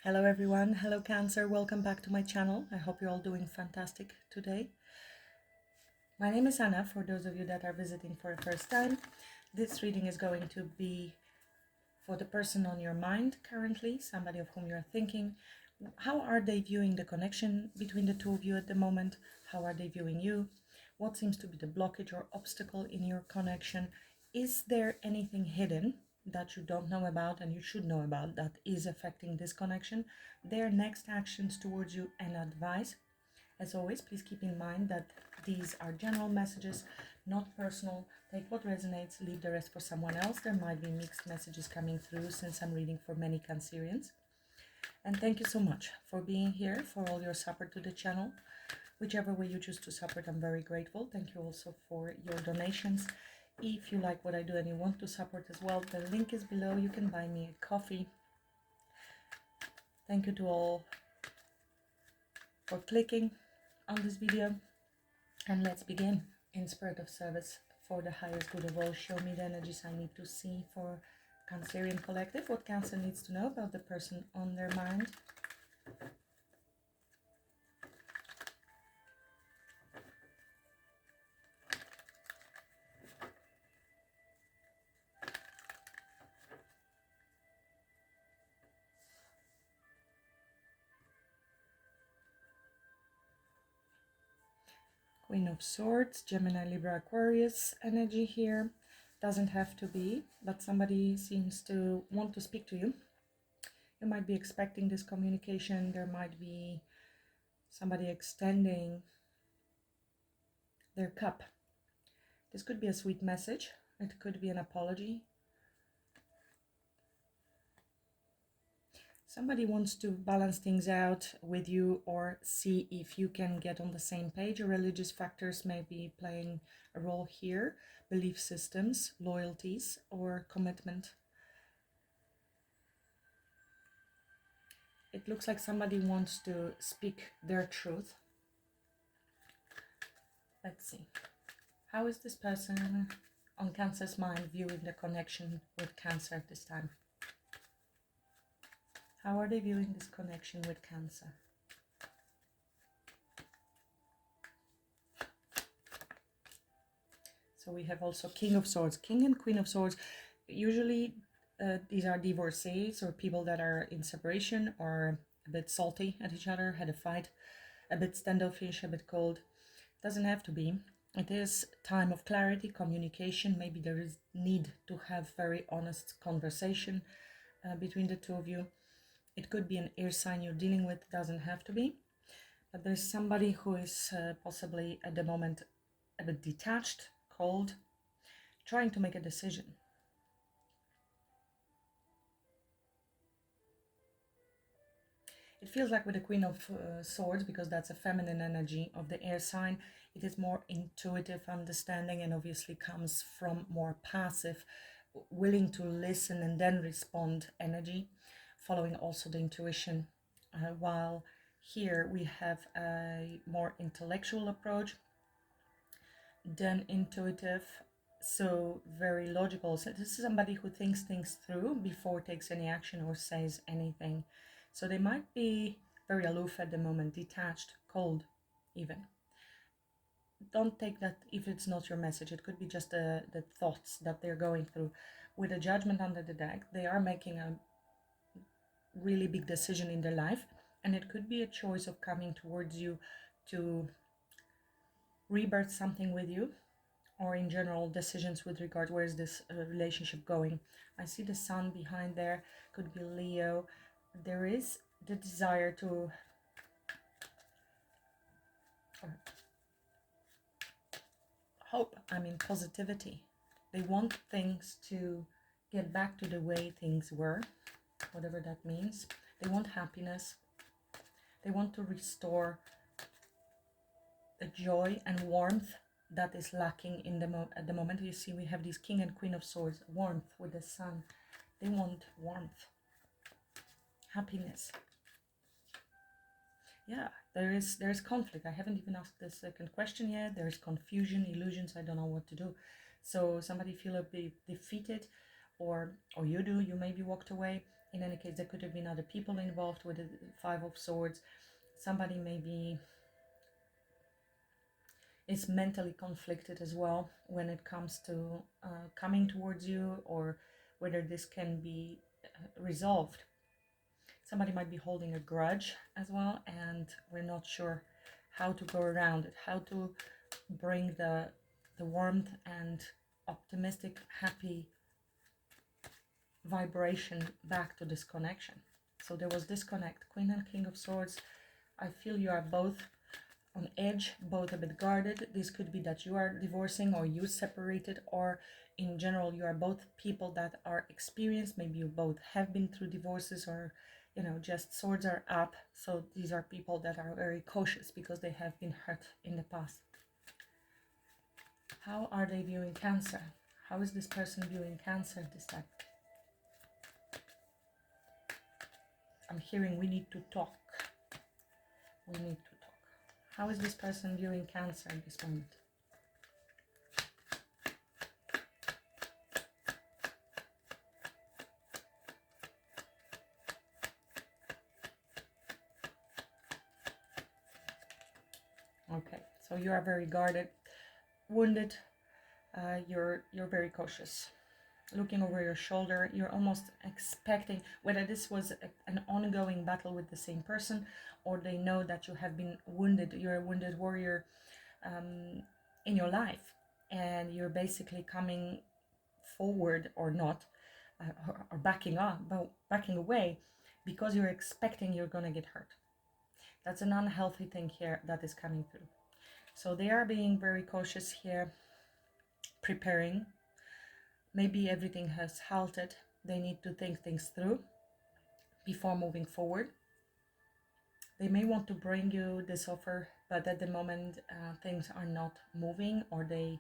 Hello everyone, hello Cancer, welcome back to my channel. I hope you're all doing fantastic today. My name is Anna, for those of you that are visiting for the first time. This reading is going to be for the person on your mind currently, somebody of whom you're thinking. How are they viewing the connection between the two of you at the moment? How are they viewing you? What seems to be the blockage or obstacle in your connection? Is there anything hidden that you don't know about and you should know about that is affecting this connection? Their next actions towards you and advice. As always, please keep in mind that these are general messages, not personal. Take what resonates, leave the rest for someone else. There might be mixed messages coming through since I'm reading for many Cancerians. And thank you so much for being here, for all your support to the channel. Whichever way you choose to support, I'm very grateful. Thank you also for your donations. If you like what I do and you want to support as well, the link is below. You can buy me a coffee. Thank you to all for clicking on this video. And let's begin. In spirit of service for the highest good of all, show me the energies I need to see for Cancerian Collective. What Cancer needs to know about the person on their mind. Queen of Swords, Gemini, Libra, Aquarius energy here. Doesn't have to be, but somebody seems to want to speak to you. You might be expecting this communication. There might be somebody extending their cup. This could be a sweet message. It could be an apology. Somebody wants to balance things out with you or see if you can get on the same page. Religious factors may be playing a role here. Belief systems, loyalties, or commitment. It looks like somebody wants to speak their truth. Let's see. How is this person on Cancer's mind viewing the connection with Cancer at this time? How are they viewing this connection with Cancer? So we have also King of Swords, King and Queen of Swords. Usually these are divorcees or people that are in separation or a bit salty at each other, had a fight, a bit standoffish, a bit cold. Doesn't have to be. It is time of clarity, communication. Maybe there is need to have very honest conversation between the two of you. It could be an air sign you're dealing with, doesn't have to be. But there's somebody who is possibly at the moment a bit detached, cold, trying to make a decision. It feels like with the Queen of Swords, because that's a feminine energy of the air sign, it is more intuitive understanding and obviously comes from more passive, willing to listen and then respond energy, following also the intuition. While here we have a more intellectual approach than intuitive, so very logical. So this is somebody who thinks things through before takes any action or says anything. So they might be very aloof at the moment, detached, cold even. Don't take that if it's not your message. It could be just the thoughts that they're going through. With a Judgment under the deck, they are making a really big decision in their life, and it could be a choice of coming towards you to rebirth something with you, or in general decisions with regard where is this relationship going. I see the sun behind there, could be Leo. There is the desire to hope, positivity. They want things to get back to the way things were, whatever that means. They want happiness. They want to restore the joy and warmth that is lacking in at the moment. You see, we have these King and Queen of Swords, warmth with the sun. They want warmth, happiness. Yeah, there is conflict. I haven't even asked the second question yet. There is confusion, illusions. I don't know what to do. So somebody feel a bit defeated, or you do. You maybe walked away In any case, there could have been other people involved with the Five of Swords. Somebody maybe is mentally conflicted as well when it comes to coming towards you, or whether this can be resolved. Somebody might be holding a grudge as well, and we're not sure how to go around it, how to bring the warmth and optimistic, happy vibration back to this connection. So there was disconnect. Queen and King of Swords. I feel you are both on edge, both a bit guarded. This could be that you are divorcing or you separated, or in general you are both people that are experienced. Maybe you both have been through divorces, or just swords are up. So these are people that are very cautious because they have been hurt in the past. How are they viewing Cancer? How is this person viewing Cancer this time? I'm hearing we need to talk. We need to talk. How is this person viewing Cancer at this moment? Okay, so you are very guarded, wounded. You're very cautious, looking over your shoulder. You're almost expecting whether this was an ongoing battle with the same person, or they know that you have been wounded. You're a wounded warrior in your life, and you're basically coming forward or not, or backing up, but backing away because you're expecting you're gonna get hurt. That's an unhealthy thing here that is coming through. So they are being very cautious here, preparing. Maybe everything has halted. They need to think things through before moving forward. They may want to bring you this offer, but at the moment things are not moving, or they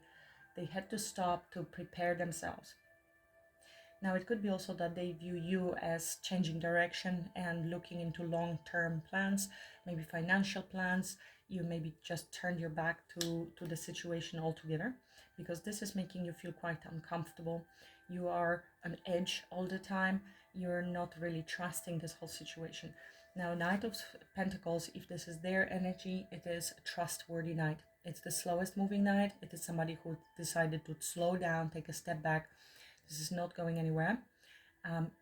had to stop to prepare themselves. Now it could be also that they view you as changing direction and looking into long-term plans, maybe financial plans. You maybe just turned your back to the situation altogether, because this is making you feel quite uncomfortable. You are on edge all the time. You're not really trusting this whole situation. Now, Knight of Pentacles, if this is their energy, it is a trustworthy knight. It's the slowest moving knight. It is somebody who decided to slow down, take a step back. This is not going anywhere.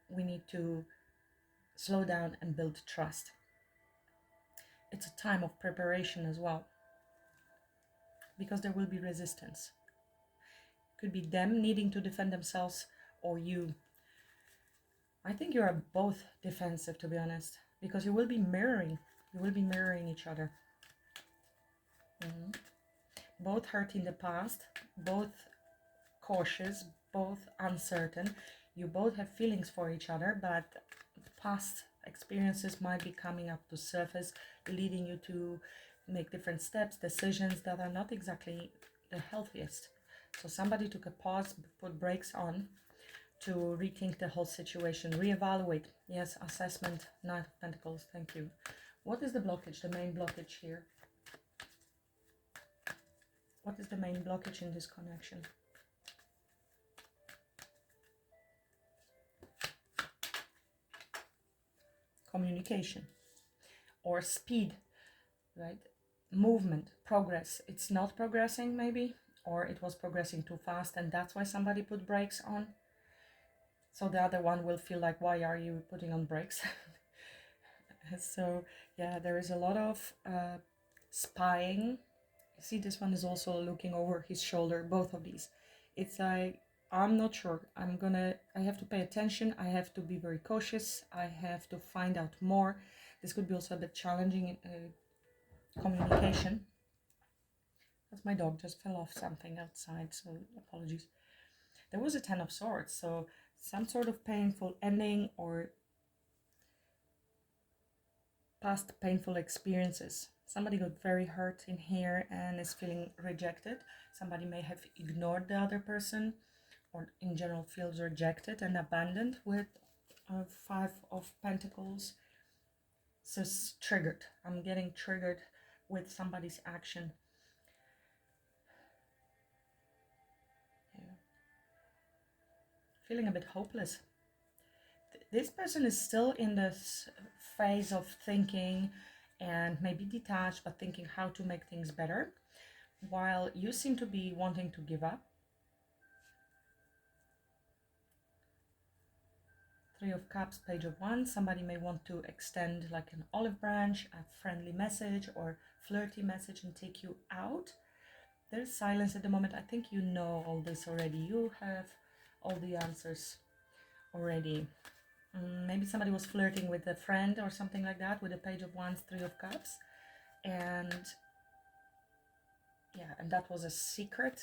We need to slow down and build trust. It's a time of preparation as well, because there will be resistance. Could be them needing to defend themselves, or you. I think you are both defensive, to be honest, because you will be mirroring. You will be mirroring each other. Both hurt in the past, both cautious, both uncertain. You both have feelings for each other, but past experiences might be coming up to surface, leading you to make different steps, decisions that are not exactly the healthiest. So somebody took a pause, put brakes on to rethink the whole situation, reevaluate. Yes, assessment, Knight of Pentacles, thank you. What is the blockage, the main blockage here? What is the main blockage in this connection? Communication or speed, right? Movement, progress. It's not progressing maybe, or it was progressing too fast, and that's why somebody put brakes on. So the other one will feel like, why are you putting on brakes? So yeah, there is a lot of spying. See, this one is also looking over his shoulder, both of these. It's like, I'm not sure. I have to pay attention. I have to be very cautious. I have to find out more. This could be also a bit challenging communication. That's my dog just fell off something outside, so apologies. There was a Ten of Swords, so some sort of painful ending or past painful experiences. Somebody got very hurt in here and is feeling rejected. Somebody may have ignored the other person, or in general feels rejected and abandoned with Five of Pentacles. So it's triggered. I'm getting triggered with somebody's action. Yeah. Feeling a bit hopeless. this person is still in this phase of thinking and maybe detached, but thinking how to make things better, while you seem to be wanting to give up. Three of Cups, Page of Wands. Somebody may want to extend like an olive branch, a friendly message or flirty message and take you out. There's silence at the moment. I think you know all this already. You have all the answers already. Maybe somebody was flirting with a friend or something like that with a Page of Wands, Three of Cups. And yeah, and that was a secret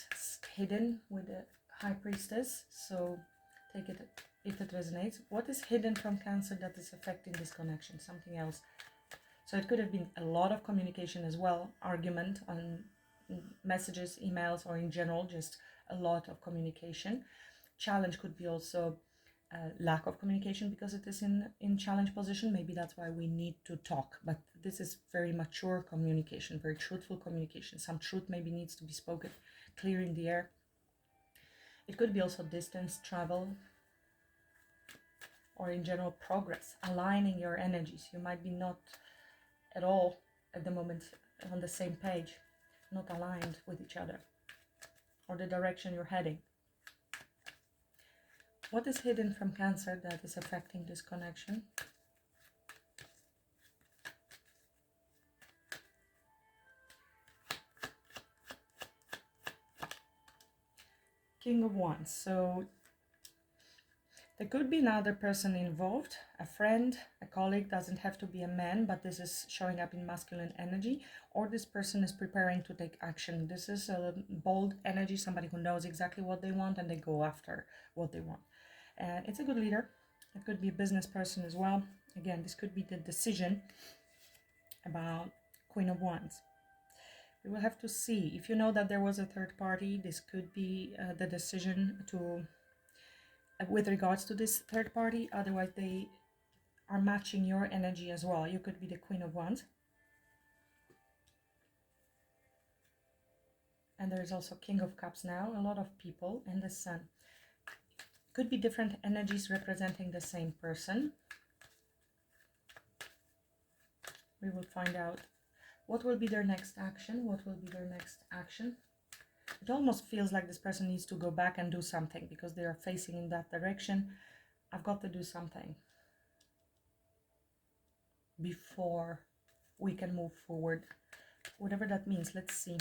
hidden with the High Priestess. So take it if it resonates. What is hidden from Cancer that is affecting this connection? Something else. So it could have been a lot of communication as well, argument on messages, emails, or in general, just a lot of communication. Challenge could be also lack of communication because it is in challenge position. Maybe that's why we need to talk, but this is very mature communication, very truthful communication. Some truth maybe needs to be spoken, clearing the air. It could be also distance, travel, or in general progress, aligning your energies. You might be not at all at the moment on the same page, not aligned with each other or the direction you're heading. What is hidden from Cancer that is affecting this connection? King of Wands. So there could be another person involved, a friend, a colleague, doesn't have to be a man, but this is showing up in masculine energy, or this person is preparing to take action. This is a bold energy, somebody who knows exactly what they want and they go after what they want. And it's a good leader. It could be a business person as well. Again, this could be the decision about Queen of Wands. We will have to see. If you know that there was a third party, this could be the decision to with regards to this third party. Otherwise, they are matching your energy as well. You could be the Queen of Wands. And there's also King of Cups now. A lot of people and the Sun. Could be different energies representing the same person. We will find out what will be their next action. What will be their next action? It almost feels like this person needs to go back and do something because they are facing in that direction. I've got to do something before we can move forward. Whatever that means, let's see.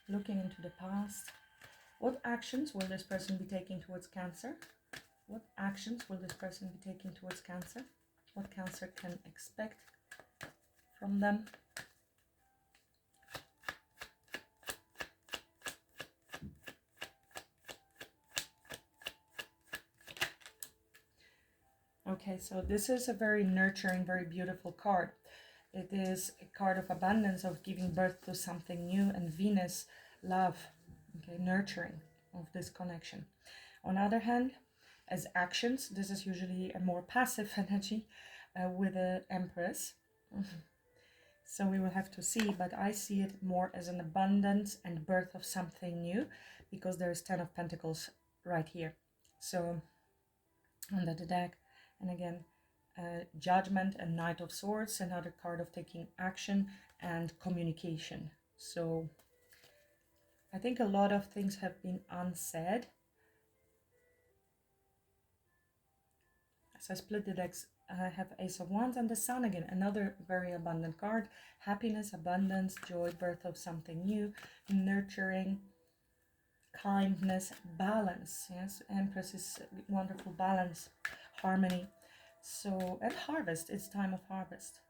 Looking into the past. What actions will this person be taking towards Cancer? What actions will this person be taking towards Cancer? What Cancer can expect from them? Okay, so this is a very nurturing, very beautiful card. It is a card of abundance, of giving birth to something new, and Venus, love, okay, nurturing of this connection. On the other hand, as actions, this is usually a more passive energy with the Empress. So we will have to see, but I see it more as an abundance and birth of something new because there's 10 of Pentacles right here. So under the deck, and again, Judgment and Knight of Swords, another card of taking action and communication. So I think a lot of things have been unsaid. As I split the decks, I have Ace of Wands and the Sun again, another very abundant card. Happiness, abundance, joy, birth of something new, nurturing, kindness, balance. Yes, Empress is wonderful balance, harmony. So, and harvest, it's time of harvest.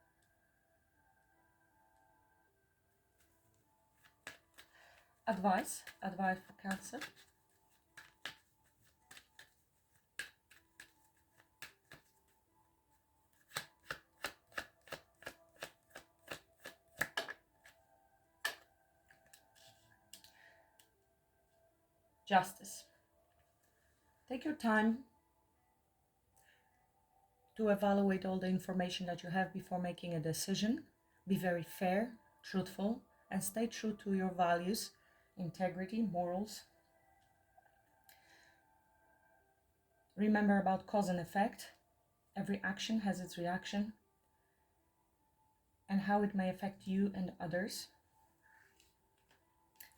Advice for Cancer. Justice. Take your time to evaluate all the information that you have before making a decision. Be very fair, truthful, and stay true to your values, integrity, morals. Remember about cause and effect. Every action has its reaction, and how it may affect you and others.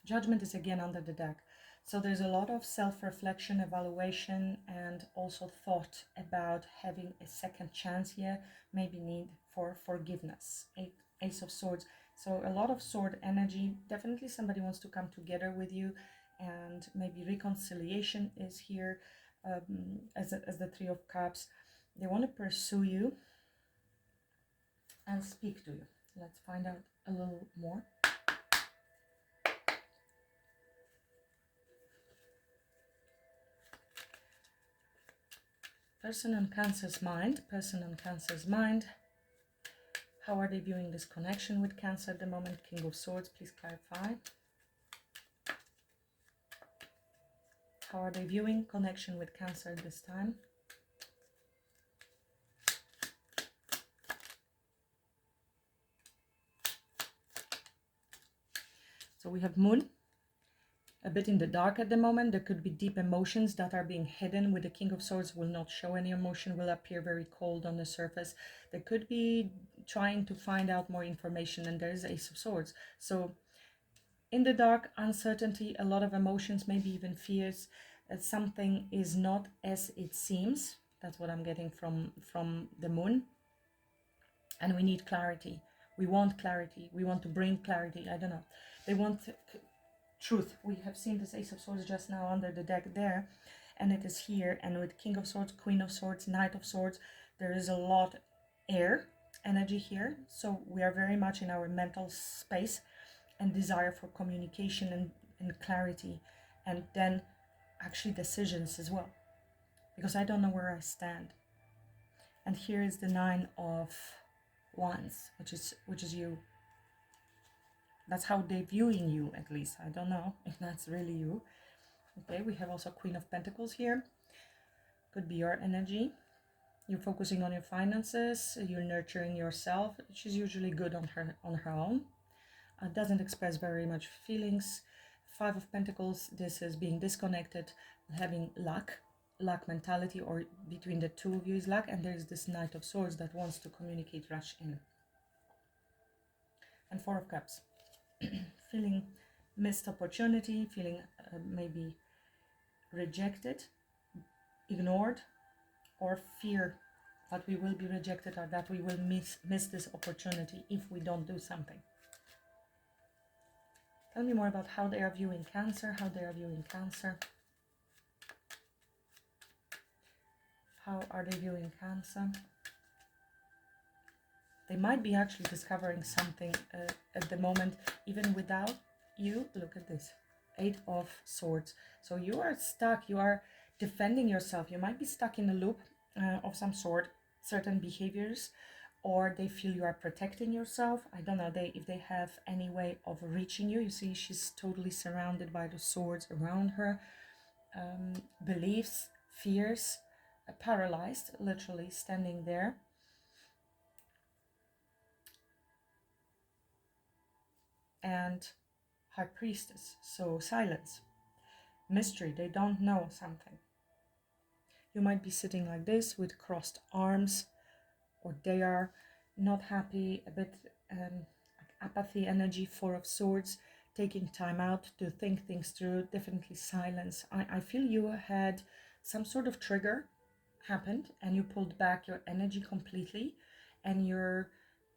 Judgment is again under the deck. So there's a lot of self-reflection, evaluation, and also thought about having a second chance here, maybe need for forgiveness. Ace of Swords. So a lot of sword energy. Definitely somebody wants to come together with you, and maybe reconciliation is here as the Three of Cups. They want to pursue you and speak to you. Let's find out a little more. Person on Cancer's mind. How are they viewing this connection with Cancer at the moment? King of Swords, please clarify. How are they viewing connection with Cancer at this time? So we have Moon, a bit in the dark at the moment. There could be deep emotions that are being hidden. With the King of Swords, will not show any emotion, will appear very cold on the surface. They could be trying to find out more information, and there's Ace of Swords. So in the dark, uncertainty, a lot of emotions, maybe even fears that something is not as it seems. That's what I'm getting from the Moon. And we need clarity. We want clarity. We want to bring clarity. I don't know. They want truth. We have seen this Ace of Swords just now under the deck there, and it is here. And with King of Swords, Queen of Swords, Knight of Swords, there is a lot air energy here. So we are very much in our mental space and desire for communication and clarity, and then actually decisions as well, because I don't know where I stand. And here is the Nine of Wands, which is you. That's how they're viewing you, at least. I don't know if that's really you. Okay, we have also Queen of Pentacles here. Could be your energy. You're focusing on your finances, you're nurturing yourself. She's usually good on her own. Doesn't express very much feelings. Five of Pentacles, this is being disconnected, having luck mentality, or between the two of you is luck. And there's this Knight of Swords that wants to communicate, rush in. And Four of Cups, feeling missed opportunity, feeling maybe rejected, ignored, or fear that we will be rejected, or that we will miss this opportunity if we don't do something. Tell me more about how they are viewing Cancer, How are they viewing Cancer? They might be actually discovering something at the moment, even without you. Look at this. Eight of Swords. So you are stuck. You are defending yourself. You might be stuck in a loop of some sort, certain behaviors, or they feel you are protecting yourself. I don't know if they have any way of reaching you. You see, she's totally surrounded by the swords around her. Beliefs, fears, paralyzed, literally standing there. And High Priestess, so silence, mystery. They don't know something. You might be sitting like this with crossed arms, or they are not happy, a bit like apathy energy. Four of Swords, taking time out to think things through. Definitely silence. I feel you had some sort of trigger happened, and you pulled back your energy completely, and you're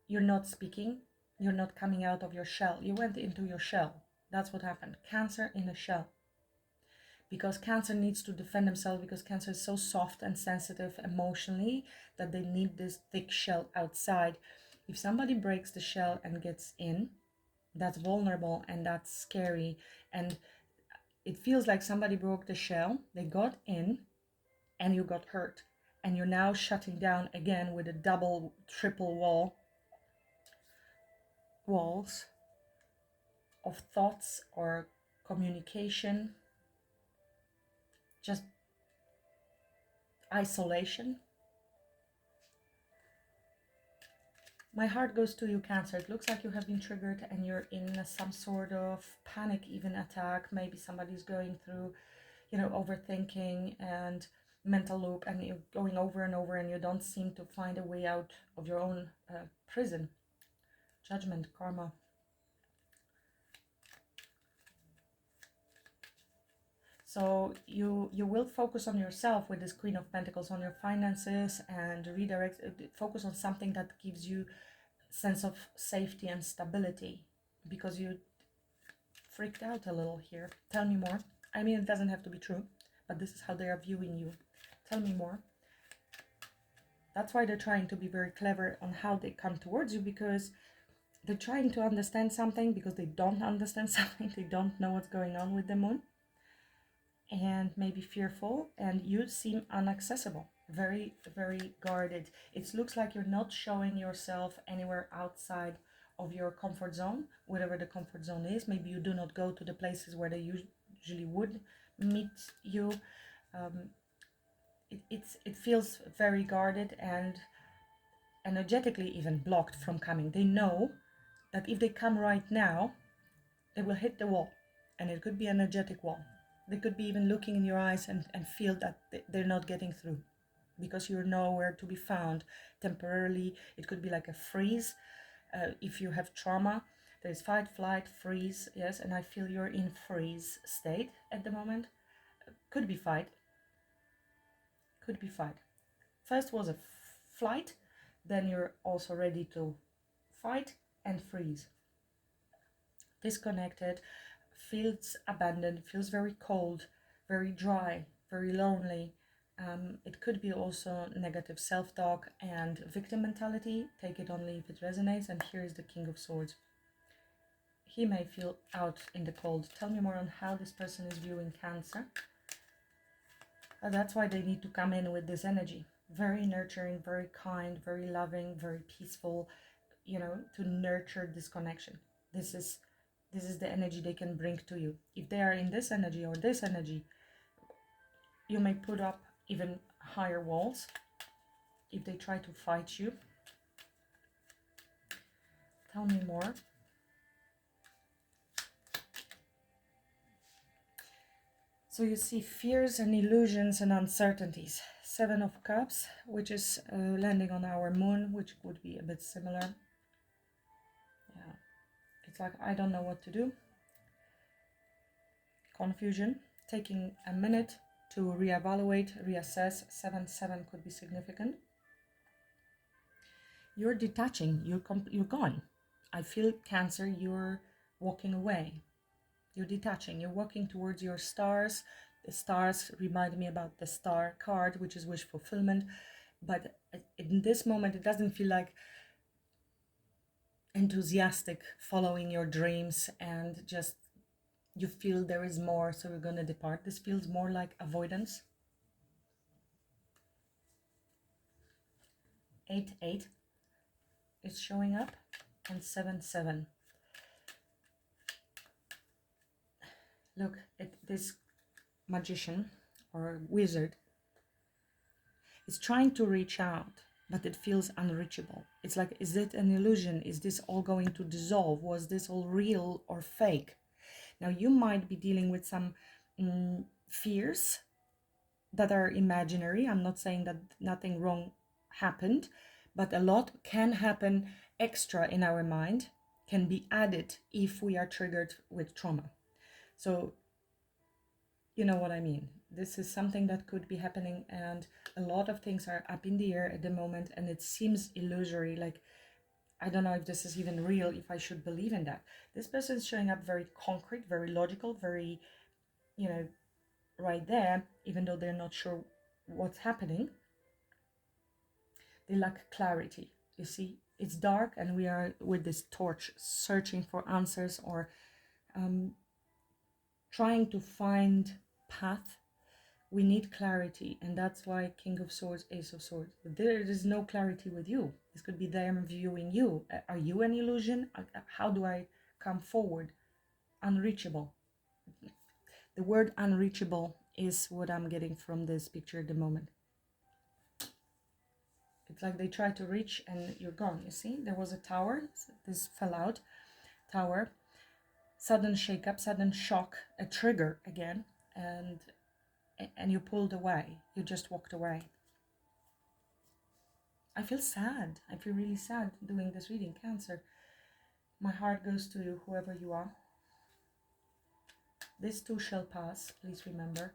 not speaking. You're not coming out of your shell. You went into your shell. That's what happened. Cancer in a shell. Because Cancer needs to defend themselves, because Cancer is so soft and sensitive emotionally that they need this thick shell outside. If somebody breaks the shell and gets in, that's vulnerable and that's scary. And it feels like somebody broke the shell, they got in, and you got hurt. And you're now shutting down again with a double, triple walls of thoughts or communication, just isolation. My heart goes to you, Cancer. It looks like you have been triggered and you're in some sort of panic, even attack. Maybe somebody's going through, overthinking, and mental loop, and you're going over and over and you don't seem to find a way out of your own prison. Judgment, karma. So you will focus on yourself with this Queen of Pentacles, on your finances, and redirect, focus on something that gives you sense of safety and stability, because you freaked out a little here. Tell me more. I mean, it doesn't have to be true, but this is how they are viewing you. Tell me more. That's why they're trying to be very clever on how they come towards you, because they're trying to understand something, because they don't understand something. They don't know what's going on with the moon, and maybe fearful, and you seem inaccessible, very, very guarded. It looks like you're not showing yourself anywhere outside of your comfort zone, whatever the comfort zone is. Maybe you do not go to the places where they usually would meet you. It feels very guarded and energetically even blocked from coming. They know that if they come right now, they will hit the wall, and it could be an energetic wall. They could be even looking in your eyes and feel that they're not getting through, because you're nowhere to be found temporarily. It could be like a freeze. If you have trauma, there's fight, flight, freeze. Yes, and I feel you're in freeze state at the moment. Could be fight. Could be fight. First was a flight, then you're also ready to fight and freeze. Disconnected, feels abandoned, feels very cold, very dry, very lonely. It could be also negative self-talk and victim mentality. Take it only if it resonates. And here is the King of Swords. He may feel out in the cold. Tell me more on how this person is viewing Cancer. That's why they need to come in with this energy. Very nurturing, very kind, very loving, very peaceful, you know, to nurture this connection. This is the energy they can bring to you. If they are in this energy or this energy, you may put up even higher walls if they try to fight you. Tell me more. So you see fears and illusions and uncertainties. 7 of Cups, which is landing on our moon, which would be a bit similar. Yeah, it's like, I don't know what to do. Confusion, taking a minute to reevaluate, reassess. 7-7 could be significant. You're detaching, you're gone. I feel Cancer, you're walking away. You're detaching, you're walking towards your stars. The stars remind me about the star card, which is wish fulfillment. But in this moment, it doesn't feel like enthusiastic following your dreams and just you feel there is more, so you're going to depart. This feels more like avoidance. 8-8 is showing up, and 7-7. Look at this magician or wizard is trying to reach out, but it feels unreachable. It's like, is it an illusion? Is this all going to dissolve? Was this all real or fake? Now you might be dealing with some fears that are imaginary. I'm not saying that nothing wrong happened, but a lot can happen extra in our mind, can be added if we are triggered with trauma. So you know what I mean. This is something that could be happening, and a lot of things are up in the air at the moment, and it seems illusory. Like, I don't know if this is even real, if I should believe in that. This person is showing up very concrete, very logical, very, you know, right there, even though they're not sure what's happening. They lack clarity. You see, it's dark, and we are with this torch searching for answers, or trying to find path. We need clarity, and that's why King of Swords, Ace of Swords. There is no clarity with you. This could be them viewing you. Are you an illusion? How do I come forward? Unreachable. The word unreachable is what I'm getting from this picture at the moment. It's like they try to reach and you're gone. You see, there was a tower. This fell out. Tower. Sudden shake-up, sudden shock, a trigger again, and and you pulled away. You just walked away. I feel sad. I feel really sad doing this reading, Cancer. My heart goes to you, whoever you are. This too shall pass, please remember.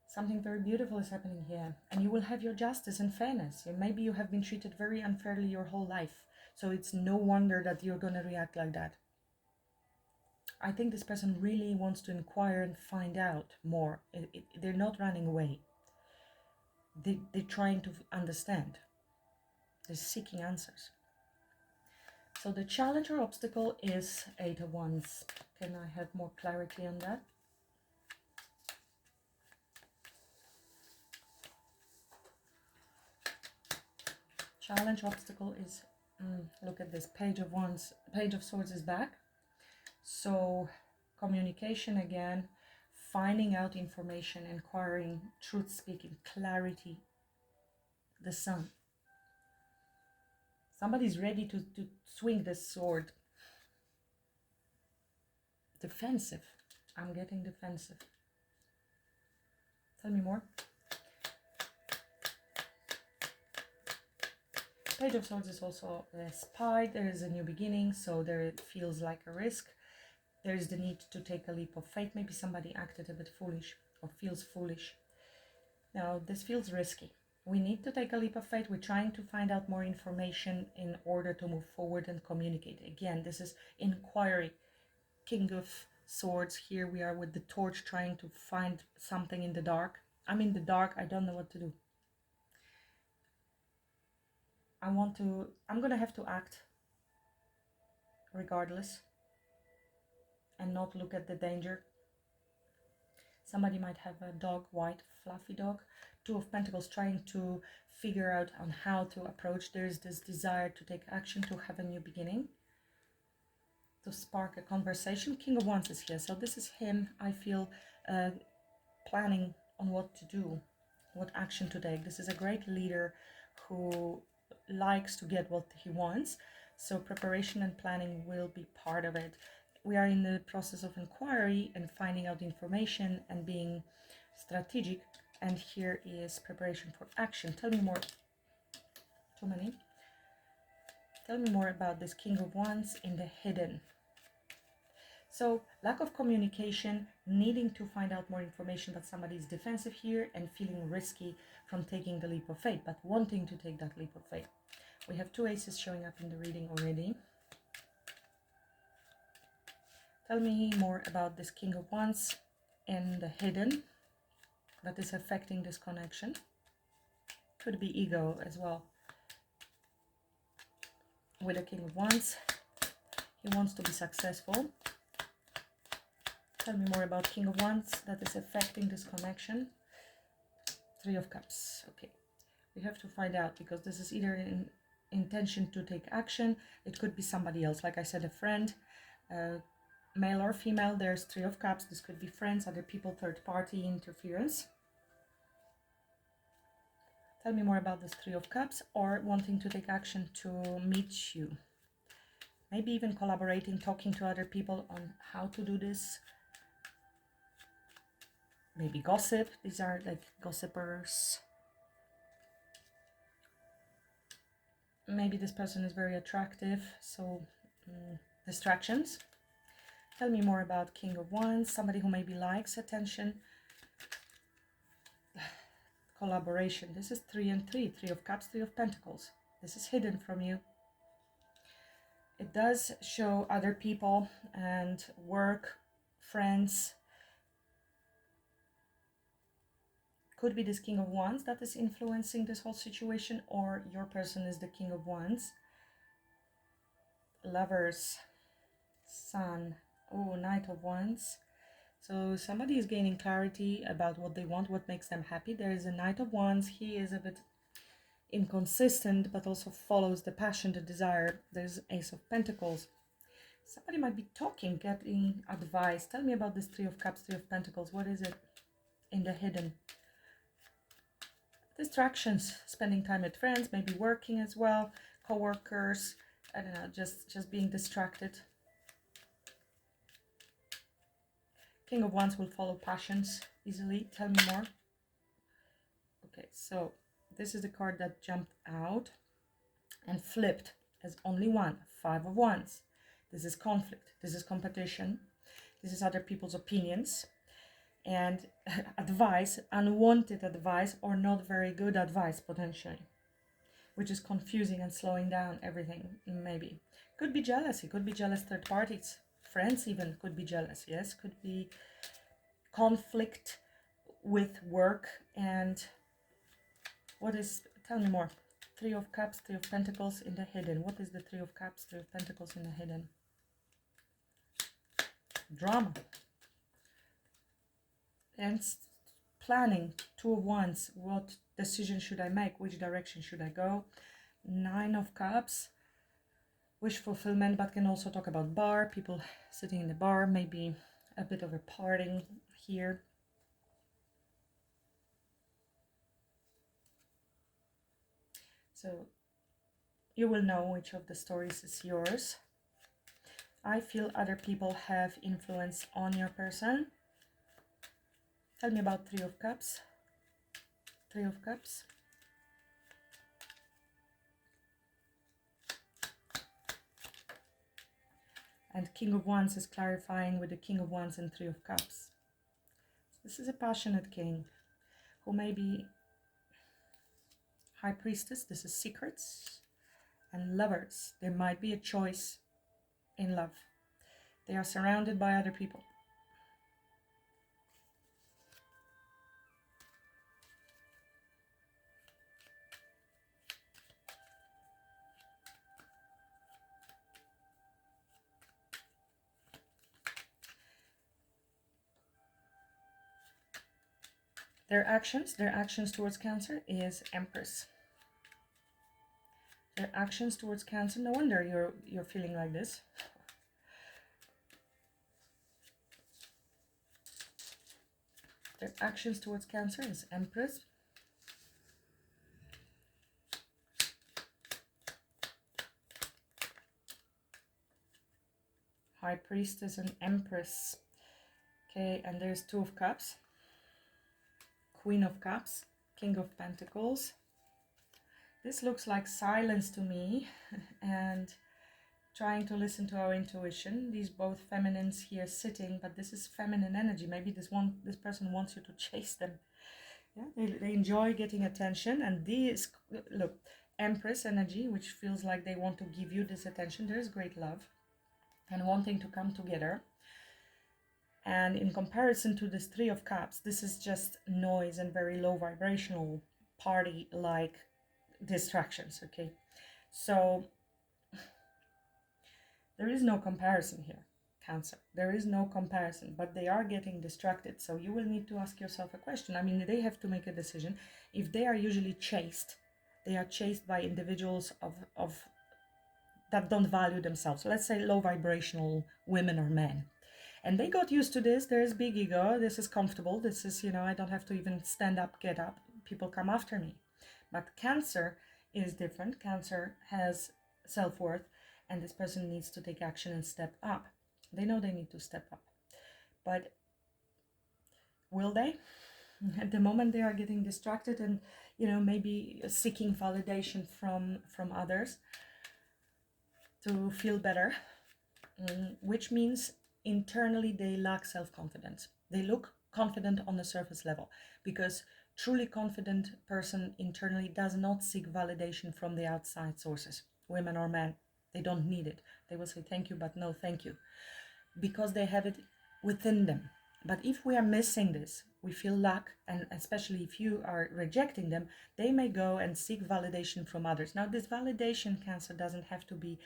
Something very beautiful is happening here, and you will have your justice and fairness. Maybe you have been treated very unfairly your whole life, so it's no wonder that you're going to react like that. I think this person really wants to inquire and find out more. They're not running away. They're trying to understand. They're seeking answers. So the challenge or obstacle is 8 of Wands. Can I have more clarity on that? Challenge, obstacle is, look at this, Page of Wands, Page of Swords is back. So communication again, finding out information, inquiring, truth speaking, clarity, the Sun. Somebody's ready to swing this sword. Defensive. I'm getting defensive. Tell me more. Page of Swords is also a spy. There is a new beginning, so there it feels like a risk. There is the need to take a leap of faith. Maybe somebody acted a bit foolish or feels foolish. Now, this feels risky. We need to take a leap of faith. We're trying to find out more information in order to move forward and communicate. Again, this is inquiry. King of Swords. Here we are with the torch trying to find something in the dark. I'm in the dark. I don't know what to do. I'm gonna have to act regardless and not look at the danger. Somebody might have a dog, white, fluffy dog. 2 of Pentacles, trying to figure out on how to approach. There's this desire to take action, to have a new beginning, to spark a conversation. King of Wands is here, so this is him, I feel, planning on what to do, what action to take. This is a great leader who likes to get what he wants, so preparation and planning will be part of it. We are in the process of inquiry and finding out information and being strategic, and here is preparation for action. Tell me more. Too many. Tell me more about this King of Wands in the hidden. So lack of communication, needing to find out more information, but somebody is defensive here and feeling risky from taking the leap of faith, but wanting to take that leap of faith. We have 2 aces showing up in the reading already. Tell me more about this King of Wands in the hidden that is affecting this connection. Could be ego as well. With the King of Wands, he wants to be successful. Tell me more about King of Wands that is affecting this connection. 3 of Cups. Okay, we have to find out, because this is either an intention to take action. It could be somebody else, like I said, a friend, male or female. There's 3 of Cups. This could be friends, other people, third party interference. Tell me more about this 3 of Cups, or wanting to take action to meet you. Maybe even collaborating, talking to other people on how to do this. Maybe gossip. These are like gossipers. Maybe this person is very attractive, so distractions. Tell me more about King of Wands, somebody who maybe likes attention. Collaboration. This is 3 and 3. 3 of Cups, 3 of Pentacles. This is hidden from you. It does show other people and work, friends. Could be this King of Wands that is influencing this whole situation, or your person is the King of Wands. Lovers, Sun, oh, Knight of Wands. So somebody is gaining clarity about what they want, what makes them happy. There is a Knight of Wands. He is a bit inconsistent, but also follows the passion, the desire. There's Ace of Pentacles. Somebody might be talking, getting advice. Tell me about this 3 of Cups, 3 of Pentacles. What is it in the hidden? Distractions, spending time with friends, maybe working as well, co-workers, I don't know, just being distracted. King of Wands will follow passions easily. Tell me more. Okay, so this is the card that jumped out and flipped as only one. Five of Wands. This is conflict. This is competition. This is other people's opinions and advice, unwanted advice or not very good advice potentially, which is confusing and slowing down everything. Maybe could be jealousy, could be jealous third parties, friends even could be jealous. Yes, could be conflict with work. And what is, tell me more. Three of Cups, Three of Pentacles in the hidden. What is the Three of Cups, Three of Pentacles in the hidden? Drama. And planning. Two of Wands. What decision should I make? Which direction should I go? Nine of Cups. Wish fulfillment, but can also talk about bar. People sitting in the bar. Maybe a bit of a partying here. So you will know which of the stories is yours. I feel other people have influence on your person. Tell me about Three of Cups. Three of Cups. And King of Wands is clarifying with the King of Wands and Three of Cups. This is a passionate king who may be High Priestess. This is secrets. And lovers. There might be a choice in love. They are surrounded by other people. Their actions towards Cancer is Empress. Their actions towards Cancer, no wonder you're feeling like this. Their actions towards Cancer is Empress. High Priestess and Empress. Okay, and there's Two of Cups. Queen of Cups. King of Pentacles. This looks like silence to me and trying to listen to our intuition. These both feminines here sitting, but this is feminine energy. Maybe this person wants you to chase them. Yeah, they enjoy getting attention. And these, look, Empress energy, which feels like they want to give you this attention. There is great love and wanting to come together. And in comparison to this Three of Cups, this is just noise and very low vibrational party-like distractions. Okay, so there is no comparison here, Cancer. There is no comparison, but they are getting distracted. So you will need to ask yourself a question. I mean, they have to make a decision. If they are usually chased, they are chased by individuals of that don't value themselves. So let's say low vibrational women or men. And they got used to this. There is big ego. This is comfortable. This is, I don't have to even stand up, get up. People come after me. But Cancer is different. Cancer has self-worth, and this person needs to take action and step up. They know they need to step up. But will they? At the moment they are getting distracted and, maybe seeking validation from others to feel better, which means internally they lack self-confidence. They look confident on the surface level, because truly confident person internally does not seek validation from the outside sources, women or men. They don't need it. They will say thank you, but no thank you, because they have it within them. But if we are missing this, we feel lack, and especially if you are rejecting them, they may go and seek validation from others. Now, this validation, Cancer, doesn't have to be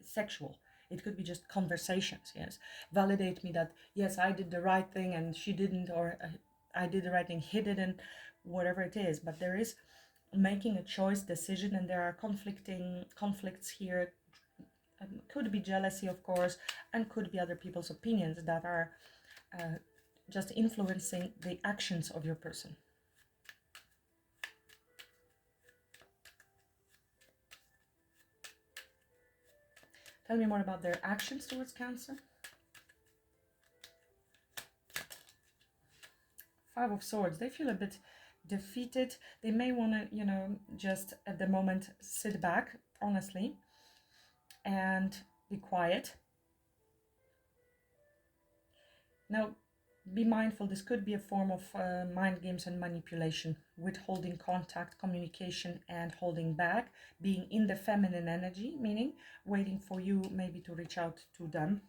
sexual. It could be just conversations. Yes, validate me that yes, I did the right thing and she didn't, or I did the right thing, he didn't, whatever it is. But there is making a choice, decision, and there are conflicts here. Could be jealousy, of course, and could be other people's opinions that are just influencing the actions of your person. Tell me more about their actions towards Cancer. Five of Swords, they feel a bit defeated. They may want to, you know, just at the moment sit back, honestly, and be quiet. Now, be mindful, this could be a form of mind games and manipulation, withholding contact, communication, and holding back, being in the feminine energy, meaning waiting for you maybe to reach out to them.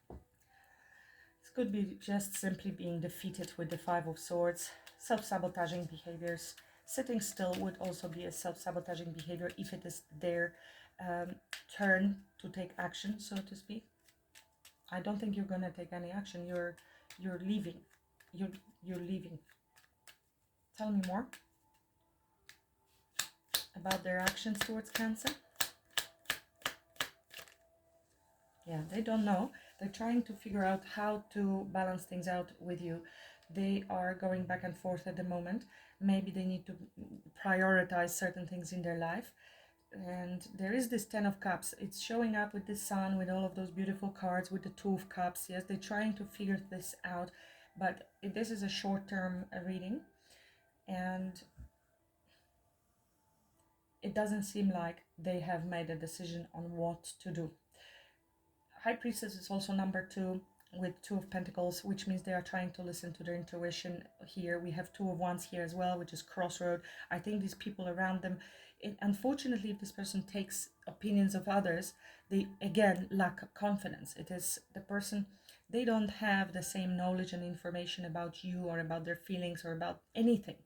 This could be just simply being defeated with the Five of Swords, self-sabotaging behaviors. Sitting still would also be a self-sabotaging behavior if it is their turn to take action, so to speak. I don't think you're gonna take any action. You're leaving. You're leaving. Tell me more about their actions towards Cancer. Yeah, they don't know. They're trying to figure out how to balance things out with you. They are going back and forth at the moment. Maybe they need to prioritize certain things in their life. And there is this Ten of Cups. It's showing up with the Sun, with all of those beautiful cards, with the Two of Cups. Yes, they're trying to figure this out. But this is a short-term reading. And it doesn't seem like they have made a decision on what to do. High Priestess is also number 2 with Two of Pentacles, which means they are trying to listen to their intuition here. We have Two of Wands here as well, which is crossroad. I think these people around them, unfortunately, if this person takes opinions of others, they again lack confidence. It is the person, they don't have the same knowledge and information about you or about their feelings or about anything.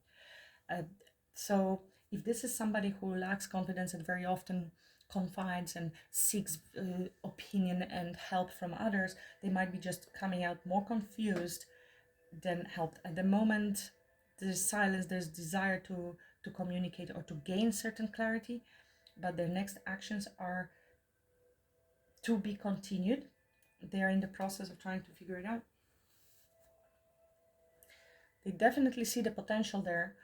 So if this is somebody who lacks confidence and very often confides and seeks opinion and help from others, they might be just coming out more confused than helped. At the moment, there's silence, there's desire to communicate or to gain certain clarity, but their next actions are to be continued. They are in the process of trying to figure it out. They definitely see the potential there.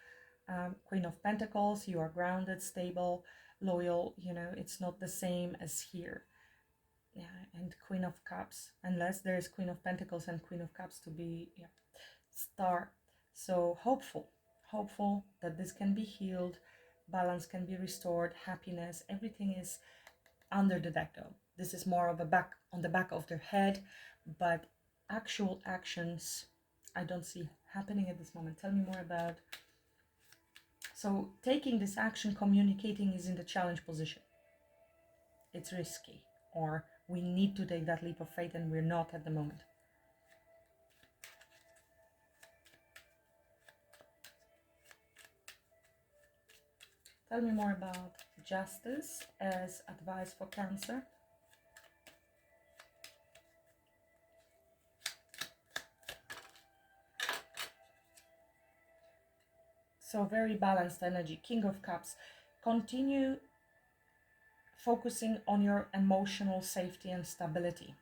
Queen of Pentacles, you are grounded, stable, loyal, you know, it's not the same as here. Yeah, and Queen of Cups, unless there is Queen of Pentacles and Queen of Cups to be, yeah, Star. So hopeful that this can be healed, balance can be restored, happiness, everything is under the deck though. This is more of a back on the back of their head, but actual actions I don't see happening at this moment. Tell me more about. So taking this action, communicating is in the challenge position. It's risky, or we need to take that leap of faith and we're not at the moment. Tell me more about Justice as advice for Cancer. So very balanced energy. King of Cups. Continue focusing on your emotional safety and stability.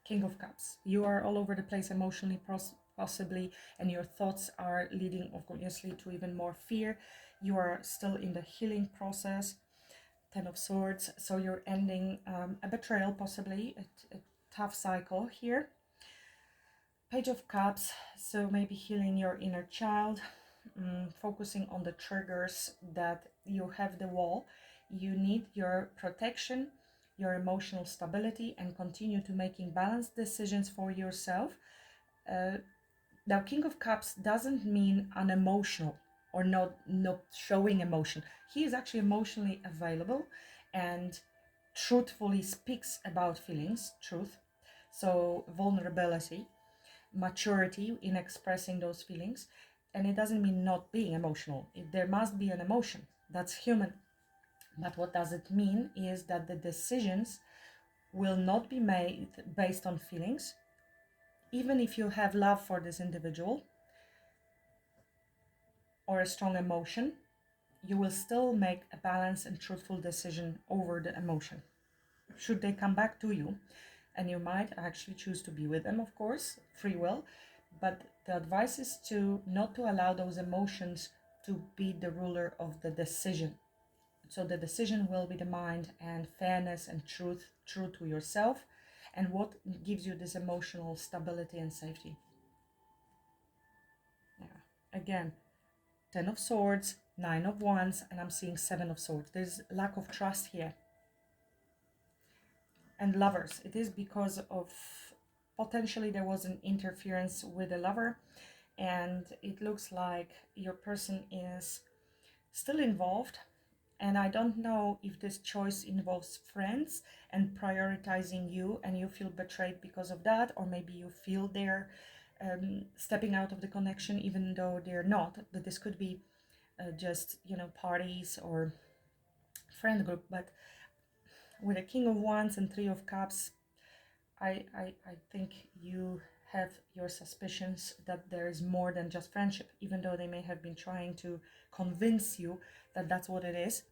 King of Cups. You are all over the place emotionally, possibly, and your thoughts are leading, obviously, to even more fear. You are still in the healing process. Ten of Swords. So you're ending a betrayal, possibly, a tough cycle here. Page of Cups. So maybe healing your inner child. Focusing on the triggers that you have the wall. You need your protection, your emotional stability, and continue to making balanced decisions for yourself. Now, King of Cups doesn't mean unemotional or not showing emotion. He is actually emotionally available and truthfully speaks about feelings, truth. So vulnerability, maturity in expressing those feelings. And it doesn't mean not being emotional. There must be an emotion. That's human. But what does it mean is that the decisions will not be made based on feelings. Even if you have love for this individual or a strong emotion, you will still make a balanced and truthful decision over the emotion. Should they come back to you, and you might actually choose to be with them, of course, free will, but the advice is to not to allow those emotions to be the ruler of the decision. So the decision will be the mind and fairness and truth, true to yourself, and what gives you this emotional stability and safety. Yeah. Again, 10 of Swords, 9 of Wands, and I'm seeing 7 of Swords. There's lack of trust here. And Lovers, it is because of potentially there was an interference with a lover, and it looks like your person is still involved. And I don't know if this choice involves friends and prioritizing you, and you feel betrayed because of that, or maybe you feel they're stepping out of the connection even though they're not. But this could be just, you know, parties or friend group. But with a King of Wands and Three of Cups, I think you have your suspicions that there is more than just friendship, even though they may have been trying to convince you that that's what it is.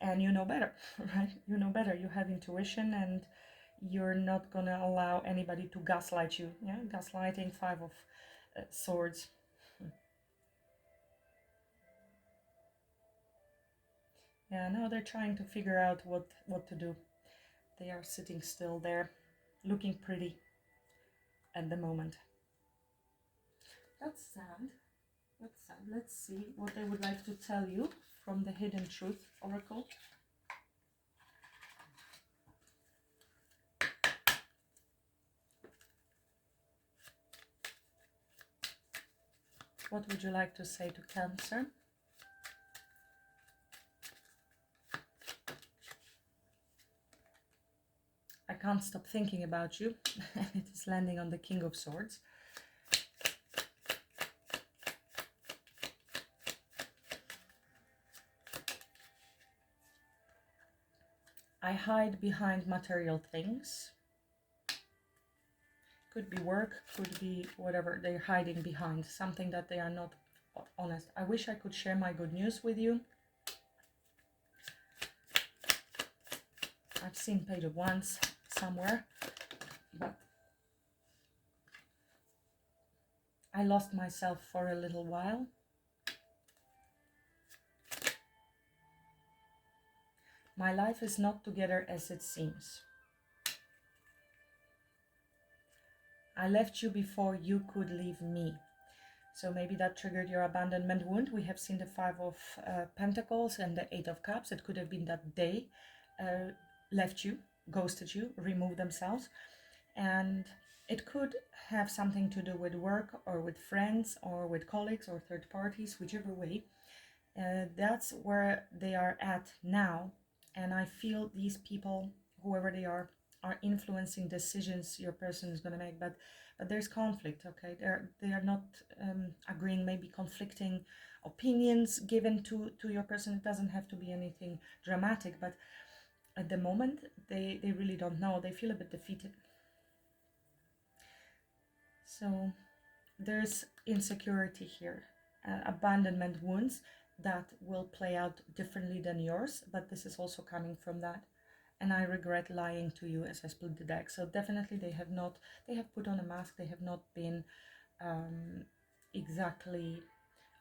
And you know better, right? You know better. You have intuition, and you're not gonna allow anybody to gaslight you. Yeah, gaslighting, Five of Swords. Yeah, no, they're trying to figure out what to do. They are sitting still there, looking pretty at the moment. That's sad. That's sad. Let's see what they would like to tell you from the Hidden Truth Oracle. What would you like to say to Cancer? I can't stop thinking about you. It is landing on the King of Swords. I hide behind material things. Could be work, could be whatever they're hiding behind, something that they are not honest. I wish I could share my good news with you. I've seen Page of Wands somewhere, but I lost myself for a little while. My life is not together as it seems. I left you before you could leave me. So maybe that triggered your abandonment wound. We have seen the Five of Pentacles and the Eight of Cups. It could have been that they left you, ghosted you, removed themselves. And it could have something to do with work or with friends or with colleagues or third parties, whichever way. That's where they are at now. And I feel these people, whoever they are influencing decisions your person is going to make. But there's conflict, okay? They are not agreeing, maybe conflicting opinions given to your person. It doesn't have to be anything dramatic, but at the moment they really don't know. They feel a bit defeated. So there's insecurity here, abandonment wounds that will play out differently than yours, but this is also coming from that. And I regret lying to you as I split the deck. So definitely they have put on a mask. They have not been exactly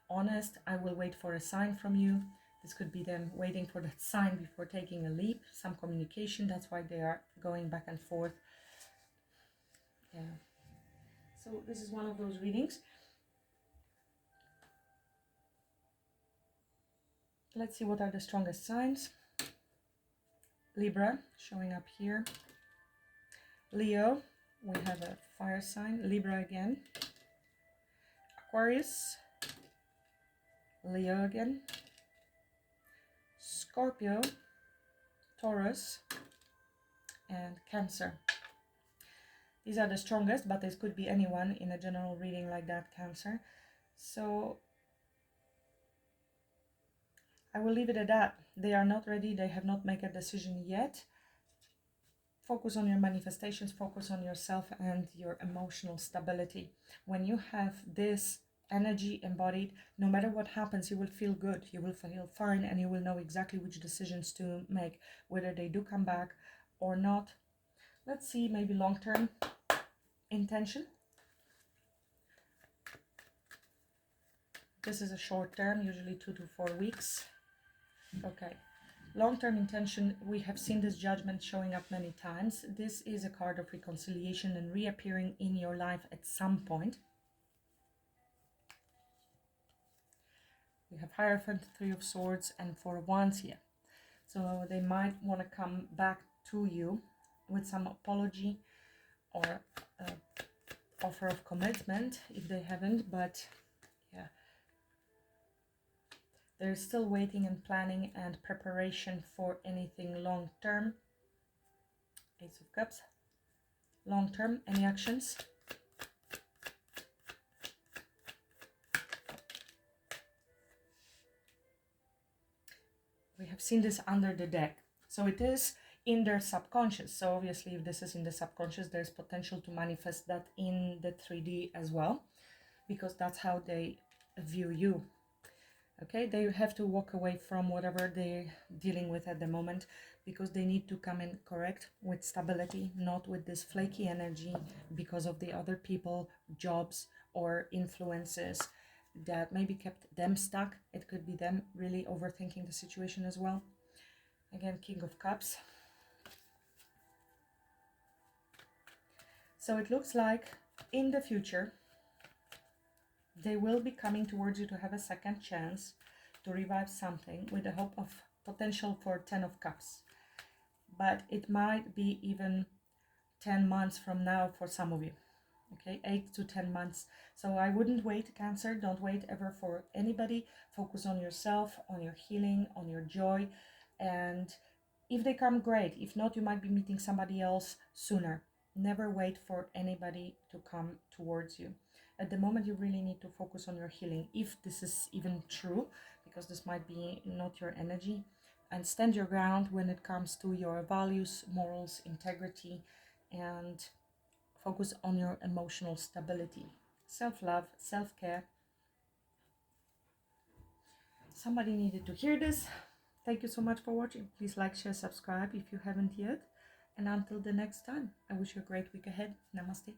honest. I will wait for a sign from you. This could be them waiting for that sign before taking a leap, some communication. That's why they are going back and forth. Yeah. So this is one of those readings. Let's see what are the strongest signs. Libra, showing up here. Leo, we have a fire sign. Libra again. Aquarius. Leo again. Scorpio. Taurus. And Cancer. These are the strongest, but this could be anyone in a general reading like that, Cancer. So I will leave it at that. They are not ready. They have not made a decision yet. Focus on your manifestations, focus on yourself and your emotional stability. When you have this energy embodied, no matter what happens, you will feel good, you will feel fine, and you will know exactly which decisions to make, whether they do come back or not. Let's see, maybe long-term intention. This is a short term, usually 2 to 4 weeks. Okay. Long-term intention, we have seen this Judgment showing up many times. This is a card of reconciliation and reappearing in your life at some point. We have Hierophant, Three of Swords, and Four of Wands here. So they might want to come back to you with some apology or offer of commitment if they haven't, but yeah, they're still waiting and planning and preparation for anything long term. Ace of Cups. Long term, any actions? We have seen this under the deck. So it is in their subconscious. So obviously if this is in the subconscious, there's potential to manifest that in the 3D as well, because that's how they view you. Okay, they have to walk away from whatever they're dealing with at the moment, because they need to come in correct with stability, not with this flaky energy because of the other people, jobs, or influences that maybe kept them stuck. It could be them really overthinking the situation as well. Again, King of Cups. So it looks like in the future they will be coming towards you to have a second chance to revive something, with the hope of potential for 10 of Cups. But it might be even 10 months from now for some of you. Okay, 8 to 10 months. So I wouldn't wait, Cancer. Don't wait ever for anybody. Focus on yourself, on your healing, on your joy. And if they come, great. If not, you might be meeting somebody else sooner. Never wait for anybody to come towards you. At the moment, you really need to focus on your healing, if this is even true, because this might be not your energy. And stand your ground when it comes to your values, morals, integrity, and focus on your emotional stability. Self-love, self-care. Somebody needed to hear this. Thank you so much for watching. Please like, share, subscribe if you haven't yet. And until the next time, I wish you a great week ahead. Namaste.